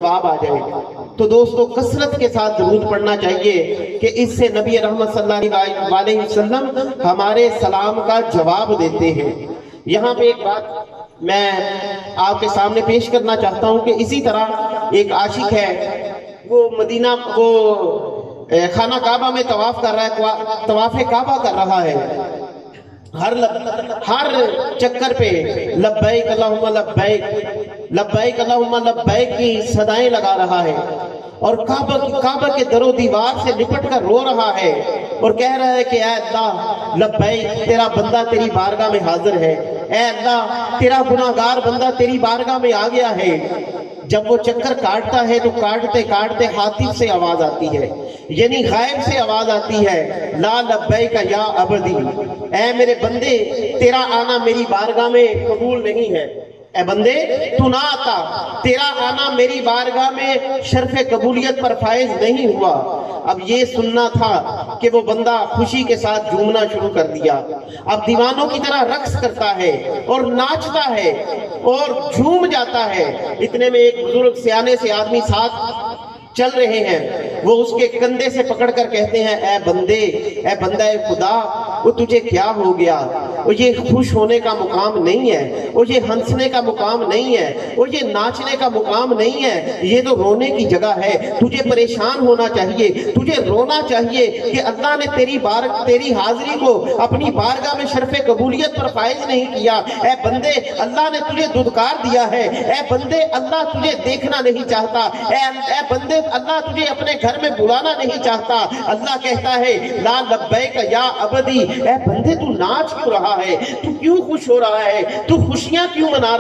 जवाब आ जाए। तो दोस्तों कसरत के साथ दरूद पढ़ना चाहिए कि इससे नबी रहमत सल्लल्लाहु अलैहि वसल्लम हमारे सलाम का जवाब देते हैं। यहाँ पे एक बात मैं आपके सामने पेश करना चाहता हूँ कि इसी तरह एक आशिक है, वो मदीना वो खाना काबा में तवाफ कर रहा है, तवाफ़े काबा कर रहा है। हर चक्कर पे लब्बैक अल्लाहुम्मा लब्बैक, लब्बैक अल्लाहुम्मा लब्बैक की सदाएं लगा रहा है और काबा के दरो दीवार से लिपट कर रो रहा है और कह रहा है कि ऐ अल्लाह लब्बैक, तेरा बंदा तेरी बारगाह में हाजिर है। ऐ अल्लाह, तेरा गुनाहगार बंदा तेरी बारगाह में आ गया है। जब वो चक्कर काटता है तो काटते काटते हातिफ से आवाज आती है, यानी गायब से आवाज आती है, ला लब्बैक या अबदी, ऐ मेरे बंदे तेरा आना मेरी बारगाह में कबूल नहीं है। ऐ बंदे तू ना आता, तेरा आना मेरी बारगाह में शर्फ़े कबूलियत पर फायज नहीं हुआ। अब ये सुनना था कि वो बंदा खुशी के साथ झूमना शुरू कर दिया। अब दीवानों की तरह रक्स करता है और नाचता है और झूम जाता है। इतने में एक बुजुर्ग सियाने से आदमी साथ चल रहे हैं, वो उसके कंधे से पकड़कर कहते हैं, ऐ बंदे, ऐ बंदा खुदा, वो तुझे क्या हो गया? वो ये खुश होने का मुकाम नहीं है, वो ये हंसने का मुकाम नहीं है, वो ये नाचने का मुकाम नहीं है, ये तो रोने की जगह है। तुझे परेशान होना चाहिए, तुझे रोना चाहिए कि अल्लाह ने तेरी हाजिरी को अपनी बारगाह में शर्फ़े कबूलियत पर फायज नहीं किया। ऐ बंदे, अल्लाह ने तुझे दुदकार दिया है। ऐ बंदे, अल्लाह तुझे देखना नहीं चाहता। ऐ बंदे, अल्लाह तुझे अपने घर में बुलाना नहीं चाहता। अल्लाह कहता है, ला लब्बैक या अबदी, ऐ बंदे तू नाच क्यों रहा है? तू क्यों खुश हो रहा है? तू खुशियां क्यों मना